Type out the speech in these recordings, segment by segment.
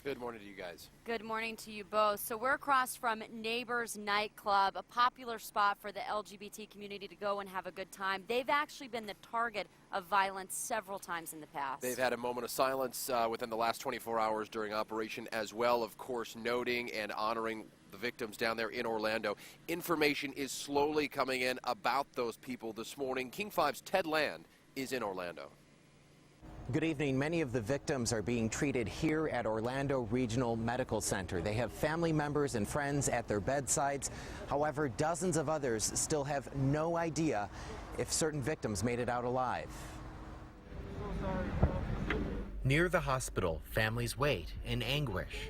Good morning to you guys. Good morning to you both. So we're across from Neighbors Nightclub, a popular spot for the LGBT community to go and have a good time. They've actually been the target of violence several times in the past. They've had a moment of silence within the last 24 hours during Operation as well, of course, noting and honoring the victims down there in Orlando. Information is slowly coming in about those people this morning. King 5's Ted Land is in Orlando. Good evening. Many of the victims are being treated here at Orlando Regional Medical Center. They have family members and friends at their bedsides. However, dozens of others still have no idea if certain victims made it out alive. Near the hospital, families wait in anguish.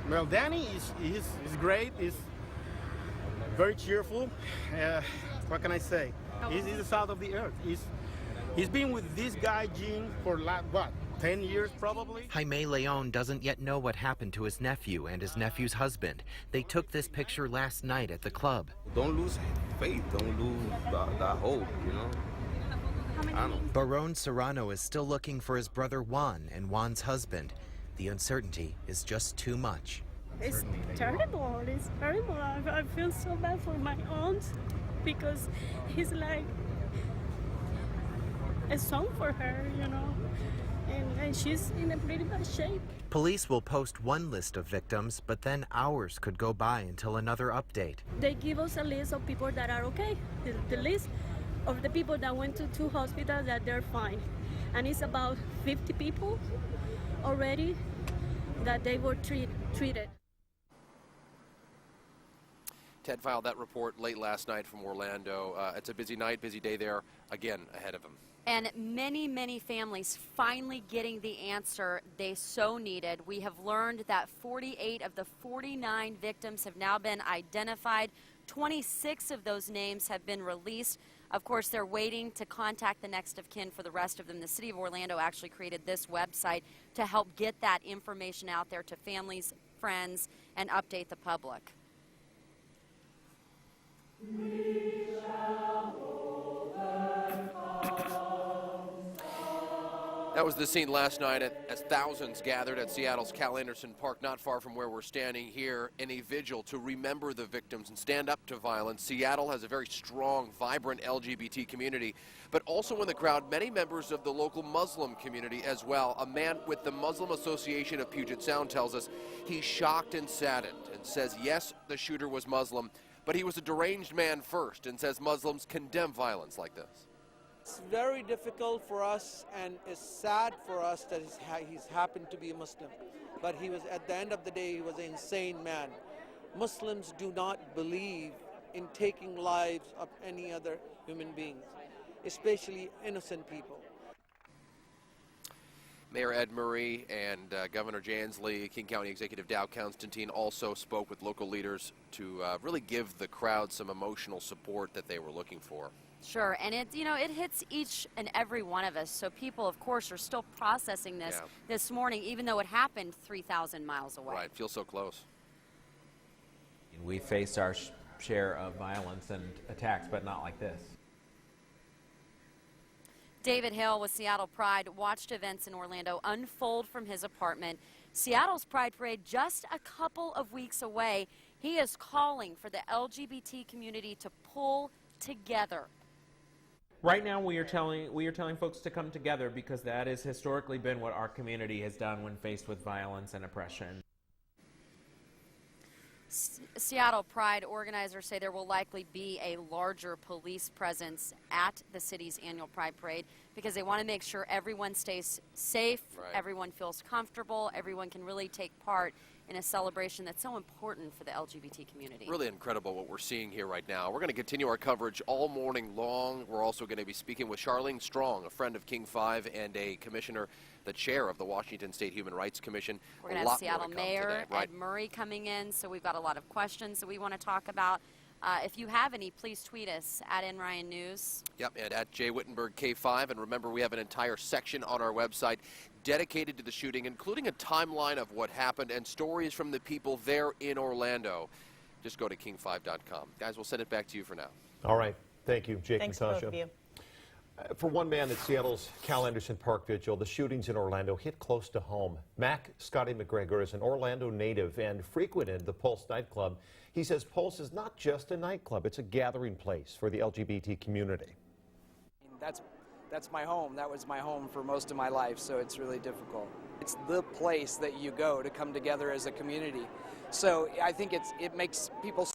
Well, Danny is great. He's very cheerful. What can I say? He's the salt of the earth. He's been with this guy, Gene, for what, 10 years probably? Jaime Leon doesn't yet know what happened to his nephew and his nephew's husband. They took this picture last night at the club. Don't lose faith, don't lose the hope, you know? I don't know. Barone Serrano is still looking for his brother Juan and Juan's husband. The uncertainty is just too much. It's terrible, it's terrible. I feel so bad for my aunt because he's like a son for her, you know, and she's in a pretty bad shape. Police will post one list of victims, but then hours could go by until another update. They give us a list of people that are okay, the list of the people that went to 2 hospitals that they're fine. And it's about 50 people already that they were treated. Ted filed that report late last night from Orlando. It's a busy night, busy day there, again, ahead of him. And many, many families finally getting the answer they so needed. We have learned that 48 of the 49 victims have now been identified. 26 of those names have been released. Of course, they're waiting to contact the next of kin for the rest of them. The city of Orlando actually created this website to help get that information out there to families, friends, and update the public. That was the scene last night as thousands gathered at Seattle's Cal Anderson Park, not far from where we're standing here, in a vigil to remember the victims and stand up to violence. Seattle has a very strong, vibrant LGBT community, but also in the crowd, many members of the local Muslim community as well. A man with the Muslim Association of Puget Sound tells us he's shocked and saddened and says, yes, the shooter was Muslim, but he was a deranged man first, and says Muslims condemn violence like this. It's very difficult for us, and it's sad for us that he's happened to be a Muslim. But he was, at the end of the day, he was an insane man. Muslims do not believe in taking lives of any other human beings, especially innocent people. Mayor Ed Murray and Governor Jay Inslee, King County Executive Dow Constantine also spoke with local leaders to really give the crowd some emotional support that they were looking for. Sure, and it hits each and every one of us. So people, of course, are still processing this this morning, even though it happened 3,000 miles away. Right, feels so close. We face our share of violence and attacks, but not like this. David Hale with Seattle Pride watched events in Orlando unfold from his apartment. Seattle's Pride Parade just a couple of weeks away. He is calling for the LGBT community to pull together. Right now, we are telling folks to come together because that has historically been what our community has done when faced with violence and oppression. Seattle Pride organizers say there will likely be a larger police presence at the city's annual Pride Parade because they want to make sure everyone stays safe, everyone feels comfortable, everyone can really take part in a celebration that's so important for the LGBT community. Really incredible what we're seeing here right now. We're going to continue our coverage all morning long. We're also going to be speaking with Charlene Strong, a friend of King 5 and a commissioner, the chair of the Washington State Human Rights Commission. We're going to have Seattle Mayor Ed Murray coming in, so we've got a lot of questions that we want to talk about. If you have any, please tweet us at NRyan News. Yep, and at Jay Wittenberg K5. And remember, we have an entire section on our website dedicated to the shooting, including a timeline of what happened and stories from the people there in Orlando. Just go to king5.com. Guys, we'll send it back to you for now. All right. Thank you, Jake and Thanks, both Natasha. of you. For one man at Seattle's Cal Anderson Park Vigil, the shootings in Orlando hit close to home. Mac Scotty McGregor is an Orlando native and frequented the Pulse nightclub. He says Pulse is not just a nightclub, it's a gathering place for the LGBT community. That's my home. That was my home for most of my life, so it's really difficult. It's the place that you go to come together as a community. So I think it makes people